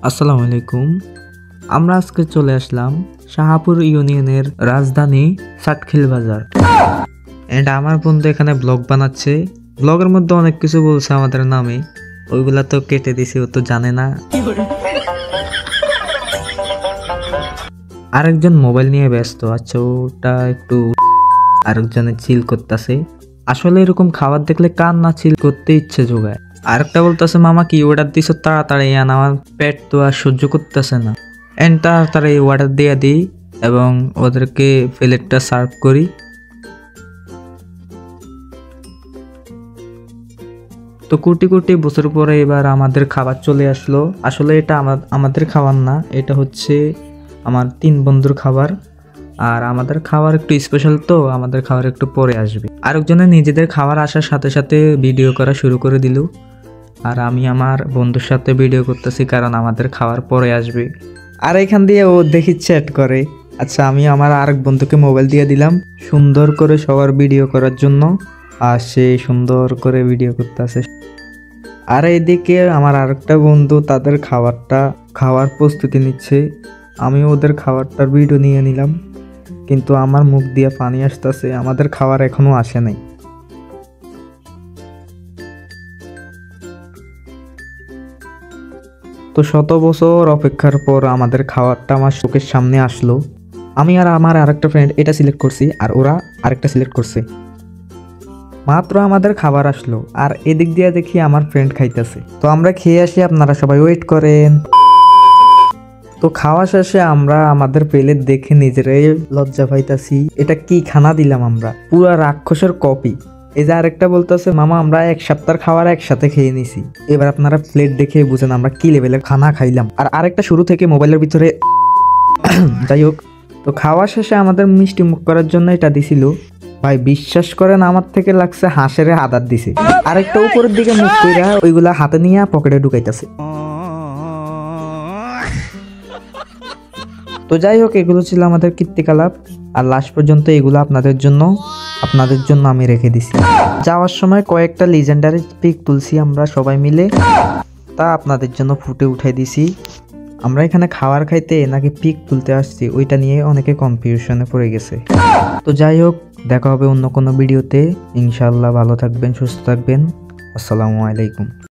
আসসালামু আলাইকুম। আমরা আজকে চলে আসলাম শাহপুর ইউনিয়নের রাজধানী সাতখিল বাজার। এন্ড আমার বন্ধু এখানে ব্লগ বানাচ্ছে। ব্লগের মধ্যে অনেক কিছু বলছে আমাদের নামে, ওইগুলা তো কেটে দিছি, ও তো জানে না। আরেকজন মোবাইল নিয়ে ব্যস্ত। আচ্ছা, ওটা একটু আরেকজনে চিল করতেছে। আসলে এরকম খাবার দেখলে কার না চিল করতে ইচ্ছে যোগায়। আরেকটা বলতেছে, মামা কি অর্ডার দিছ, তাড়াতাড়ি আন, আমার পেট তো আর সহ্য করতেছে না। এন্ড তাড়াতাড়ি অর্ডার দিয়ে দিই এবং ওদেরকে প্লেটটা সার্ভ করি। তো কোটি কোটি বছর পরে এবার আমাদের খাবার চলে আসলো। আসলে এটা আমাদের খাবার না, এটা হচ্ছে আমার 3 বন্ধুর খাবার। আর আমাদের খাবার একটু স্পেশাল, তো আমাদের খাবার একটু পরে আসবে। আরেকজনের নিজেদের খাবার আসার সাথে সাথে ভিডিও করা শুরু করে দিল, আর আমি আমার বন্ধুর সাথে ভিডিও করতেছি কারণ আমাদের খাবার পরে আসবে। আর এখান দিয়ে ও দেখি চ্যাট করে। আচ্ছা, আমি আমার আরেক বন্ধুকে মোবাইল দিয়ে দিলাম সুন্দর করে সবার ভিডিও করার জন্য, আর সে সুন্দর করে ভিডিও করতেছে। আর এইদিকে আমার আরেকটা বন্ধু তাদের খাওয়ার প্রস্তুতি নিচ্ছে। আমি ওদের খাবারটার ভিডিও নিয়ে নিলাম, কিন্তু আমার মুখ দিয়ে পানি আসতেছে, আমাদের খাবার এখনো আসে নাই। তো শত বছর অপেক্ষার পর আমাদের খাবারটা আমার চোখের সামনে আসলো। আমি আর আমার আরেকটা ফ্রেন্ড এটা সিলেক্ট করছি, আর ওরা আরেকটা সিলেক্ট করছে। মাত্র আমাদের খাবার আসলো, আর এদিক দিয়ে দেখি আমার ফ্রেন্ড খাইতেছে। তো আমরা খেয়ে আসি, আপনারা সবাই ওয়েট করেন। তো খাওয়া শেষে আমরা আমাদের প্লেট দেখে নিজেরাই লজ্জা পাইতাছি। এটা কি খানা দিলাম আমরা, পুরা রাক্ষসের কপি। এই যে আরেকটা বলতেছে, মামা আমরা 1 সপ্তাহের খাবার একসাথে খেয়ে নিছি। এবার আপনারা প্লেট দেখে বুঝেন আমরা কি লেভেলের খানা খাইলাম। আর আরেকটা শুরু থেকে মোবাইলের ভিতরে যাই হোক। তো খাওয়া শেষে আমাদের মিষ্টি মুখ করার জন্য এটা দিছিল। ভাই বিশ্বাস করেন, আমার থেকে লাগছে হাঁসের আদার দিছে। আরেকটা উপরের দিকে মুখ কইরা ওইগুলা হাতে নিয়ে পকেটে ঢুকাইতেছে। তো যাই হোক, এগুলো ছিল আমাদের কীর্তিকলাপ। আর লাস্ট পর্যন্ত এগুলো আপনাদের জন্য আমি রেখে দিছি। যাওয়ার সময় কয়েকটা লিজেন্ডারি পিক তুলছি আমরা সবাই মিলে, তা আপনাদের জন্য ফুটে উঠাই দিছি। আমরা এখানে খাবার খাইতে নাকি পিক তুলতে আসছি, ওইটা নিয়ে অনেকে কনফিউশনে পড়ে গেছে। তো যাই হোক, দেখা হবে অন্য কোনো ভিডিওতে। ইনশাআল্লাহ ভালো থাকবেন, সুস্থ থাকবেন। আসসালামু আলাইকুম।